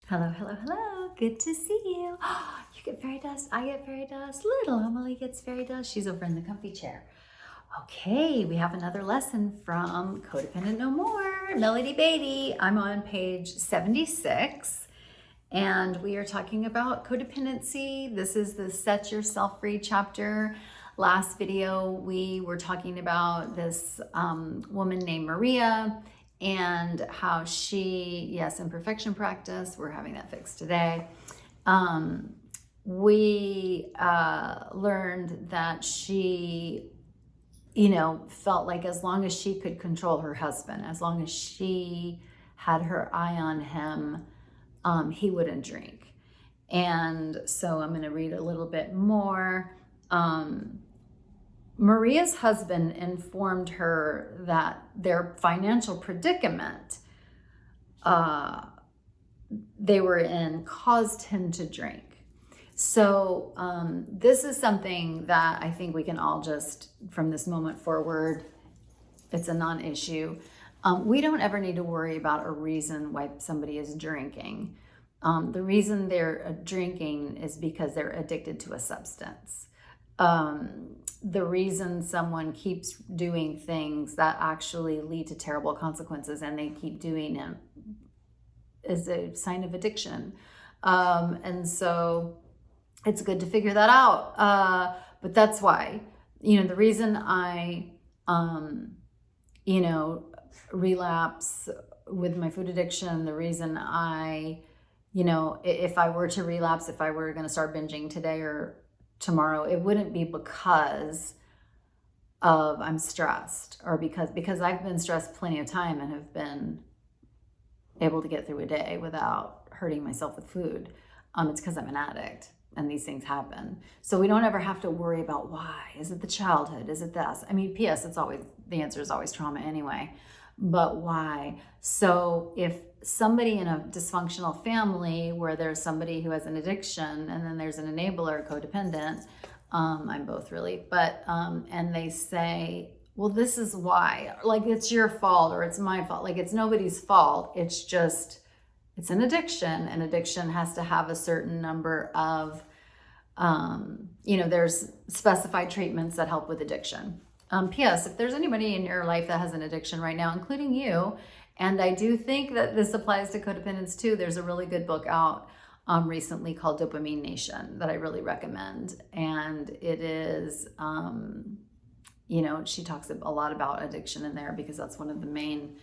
Hello, hello, hello. Good to see you. You get fairy dust. I get fairy dust. Little Emily gets fairy dust. She's over in the comfy chair. Okay, we have another lesson from Codependent No More, Melody Beatty. I'm on page 76, and we are talking about codependency. This is the Set Yourself Free chapter. Last video, we were talking about this woman named Maria and how she, yes, imperfection practice, we're having that fixed today. We learned that she, felt like as long as she could control her husband, as long as she had her eye on him, he wouldn't drink. And so I'm going to read a little bit more. Maria's husband informed her that their financial predicament they were in caused him to drink. So this is something that I think we can all just, from this moment forward, it's a non-issue. We don't ever need to worry about a reason why somebody is drinking. The reason they're drinking is because they're addicted to a substance. The reason someone keeps doing things that actually lead to terrible consequences and they keep doing them is a sign of addiction. And so it's good to figure that out. But that's why, the reason I, relapse with my food addiction, the reason I, if I were to relapse, if I were going to start binging today or tomorrow, it wouldn't be because of I'm stressed or because I've been stressed plenty of time and have been able to get through a day without hurting myself with food. It's because I'm an addict and these things happen. So we don't ever have to worry about why. Is it the childhood? Is it this? I mean, P.S. The answer is always trauma anyway, but why? So if somebody in a dysfunctional family where there's somebody who has an addiction and then there's an enabler, codependent, I'm both really, but, and they say, well, this is why, like it's your fault or it's my fault. Like it's nobody's fault. It's just, it's an addiction, and addiction has to have a certain number of, there's specified treatments that help with addiction. P.S. If there's anybody in your life that has an addiction right now, including you, and I do think that this applies to codependents too, there's a really good book out recently called Dopamine Nation that I really recommend. And it is, she talks a lot about addiction in there because that's one of the main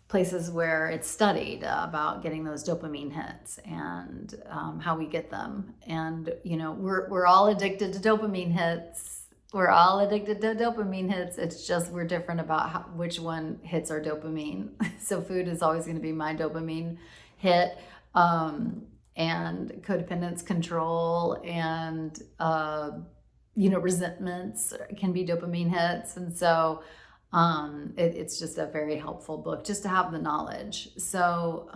places where it's studied about getting those dopamine hits and how we get them. And, we're all addicted to dopamine hits. We're all addicted to dopamine hits. It's just we're different about which one hits our dopamine. So food is always going to be my dopamine hit. And codependence, control, and, resentments can be dopamine hits. And so it's just a very helpful book just to have the knowledge. So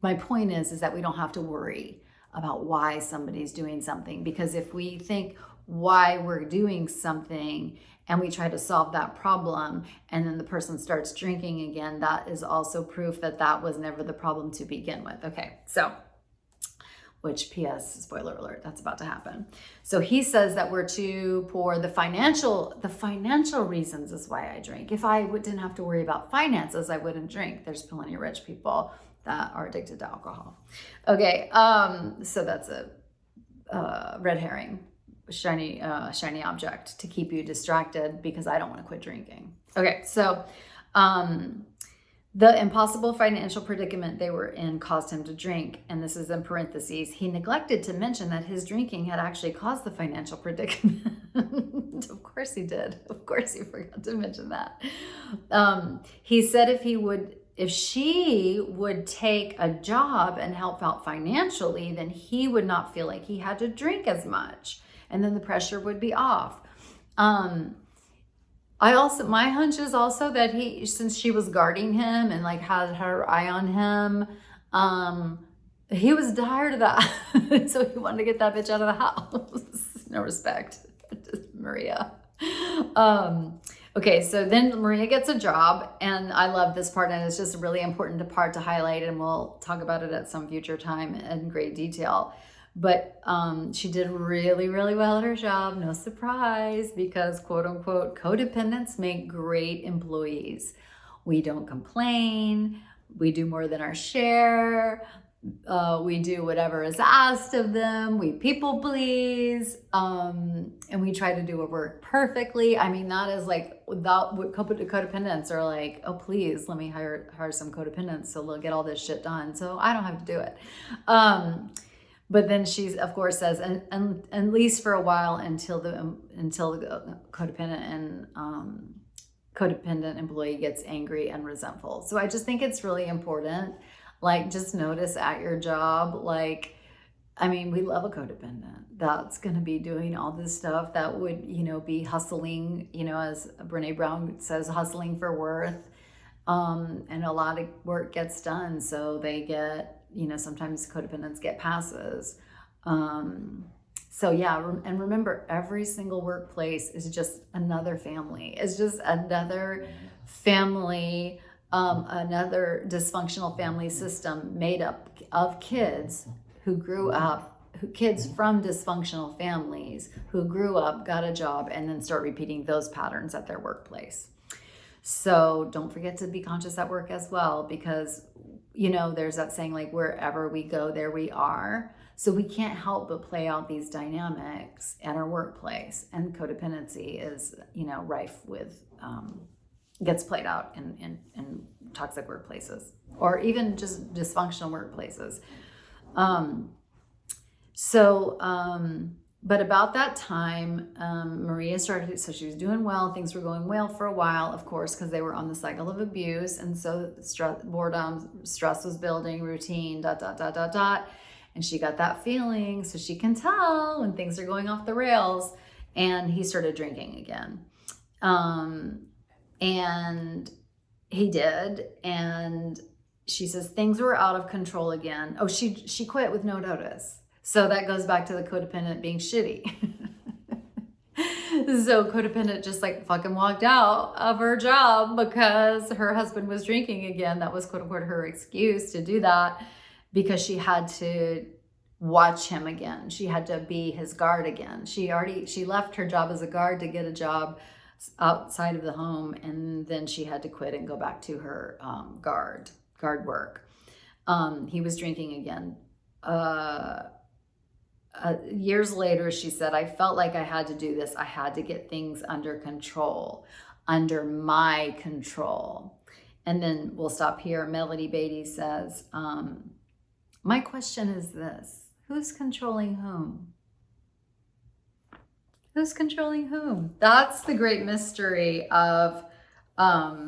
my point is that we don't have to worry about why somebody's doing something, because if we think why we're doing something and we try to solve that problem and then the person starts drinking again, that is also proof that that was never the problem to begin with. Okay, so which P.S. spoiler alert, that's about to happen. So he says that we're too poor. The financial reasons is why I drink. If I didn't have to worry about finances, I wouldn't drink. There's plenty of rich people that are addicted to alcohol. Okay, so that's a red herring, shiny object to keep you distracted because I don't want to quit drinking. Okay, so the impossible financial predicament they were in caused him to drink. And this is in parentheses. He neglected to mention that his drinking had actually caused the financial predicament. Of course he did. Of course he forgot to mention that. He said if she would take a job and help out financially, then he would not feel like he had to drink as much. And then the pressure would be off. My hunch is also that since she was guarding him and like had her eye on him, he was tired of that. So he wanted to get that bitch out of the house. No respect, Maria. Okay, so then Maria gets a job, and I love this part, and it's just a really important part to highlight, and we'll talk about it at some future time in great detail. But she did really, really well at her job. No surprise, because quote unquote, codependents make great employees. We don't complain. We do more than our share. We do whatever is asked of them. We people please, and we try to do our work perfectly. I mean, that is like without what codependents are like. Oh, please, let me hire some codependents so they'll get all this shit done, so I don't have to do it. But then she, of course, says, and at least for a while until the codependent and codependent employee gets angry and resentful. So I just think it's really important. Like, just notice at your job, like, I mean, we love a codependent that's going to be doing all this stuff that would, be hustling, as Brene Brown says, hustling for worth. And a lot of work gets done. So they get, sometimes codependents get passes. So yeah, and remember, every single workplace is just another family. It's just another family, another dysfunctional family system made up of kids who grew up, kids from dysfunctional families who grew up, got a job, and then start repeating those patterns at their workplace. So don't forget to be conscious at work as well, because, there's that saying, like, wherever we go, there we are. So we can't help but play out these dynamics at our workplace. And codependency is, rife with, gets played out in toxic workplaces, or even just dysfunctional workplaces. But about that time, Maria started, so she was doing well, things were going well for a while, of course, because they were on the cycle of abuse. And so boredom, stress was building, routine, ... And she got that feeling, so she can tell when things are going off the rails. And he started drinking again. And he did. And she says things were out of control again. Oh, she quit with no notice. So that goes back to the codependent being shitty. So codependent just like fucking walked out of her job because her husband was drinking again. That was quote unquote her excuse to do that, because she had to watch him again. She had to be his guard again. She left her job as a guard to get a job outside of the home, and then she had to quit and go back to her guard work. He was drinking again. Years later, she said, I felt like I had to do this. I had to get things under control, under my control. And then we'll stop here. Melody Beatty says, my question is this: who's controlling whom? Who's controlling whom? That's the great mystery of, I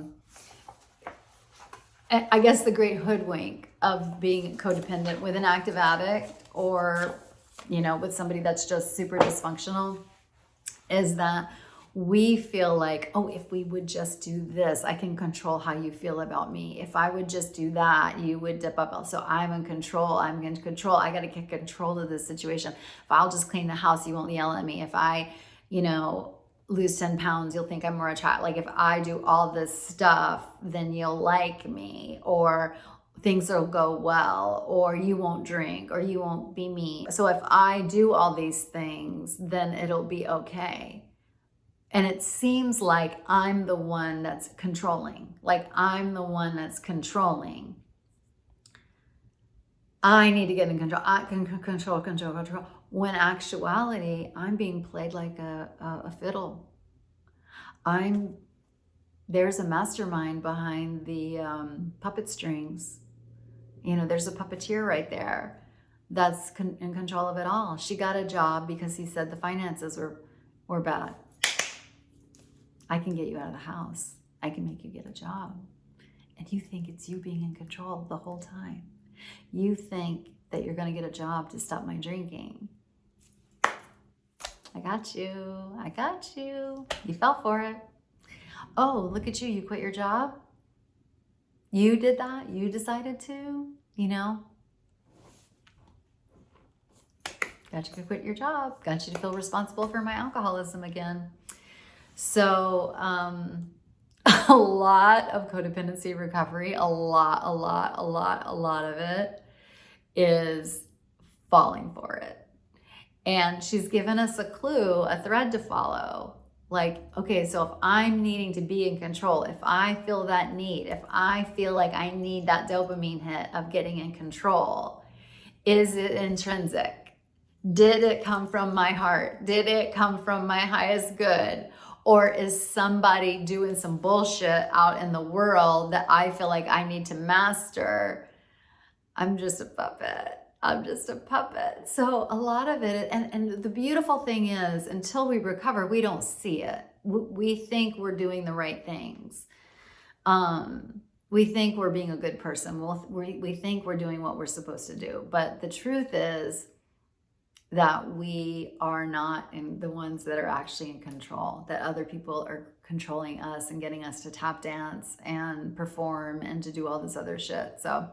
guess, the great hoodwink of being codependent with an active addict, or with somebody that's just super dysfunctional, is that we feel like, oh, if we would just do this, I can control how you feel about me. If I would just do that, you would dip up. So I'm in control. I got to get control of this situation. If I'll just clean the house, you won't yell at me. If I, lose 10 pounds, you'll think I'm more attractive. Like, if I do all this stuff, then you'll like me, or things will go well, or you won't drink, or you won't be mean. So if I do all these things, then it'll be okay. And it seems like I'm the one that's controlling. Like, I'm the one that's controlling. I need to get in control. I can control. When actuality, I'm being played like a fiddle. There's a mastermind behind the puppet strings. There's a puppeteer right there that's in control of it all. She got a job because he said the finances were bad. I can get you out of the house. I can make you get a job. And you think it's you being in control the whole time. You think that you're going to get a job to stop my drinking. I got you. You fell for it. Oh, look at you. You quit your job. You did that. You decided to, got you to quit your job. Got you to feel responsible for my alcoholism again. So, a lot of codependency recovery, a lot of it is falling for it. And she's given us a clue, a thread to follow. Like, okay, so if I'm needing to be in control, if I feel that need, if I feel like I need that dopamine hit of getting in control, is it intrinsic? Did it come from my heart? Did it come from my highest good? Or is somebody doing some bullshit out in the world that I feel like I need to master? I'm just a puppet. I'm just a puppet. So a lot of it, and the beautiful thing is, until we recover, we don't see it. We think we're doing the right things. We think we're being a good person. We think we're doing what we're supposed to do. But the truth is that we are not the ones that are actually in control, that other people are controlling us and getting us to tap dance and perform and to do all this other shit. So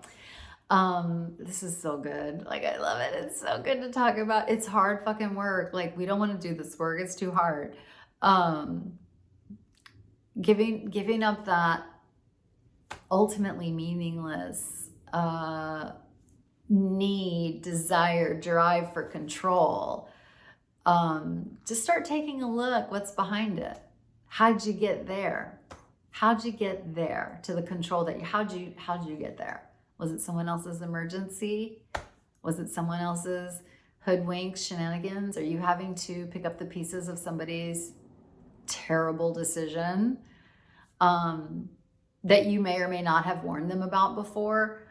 this is so good. Like, I love it. It's so good to talk about. It's hard fucking work. Like, we don't want to do this work. It's too hard. Giving up that ultimately meaningless need, desire, drive for control. Just start taking a look. What's behind it? How'd you get there? How'd you get there to the control that how'd you get there? Was it someone else's emergency? Was it someone else's hoodwink shenanigans? Are you having to pick up the pieces of somebody's terrible decision that you may or may not have warned them about before?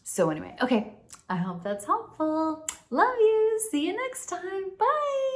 So anyway, okay. I hope that's helpful. Love you. See you next time. Bye.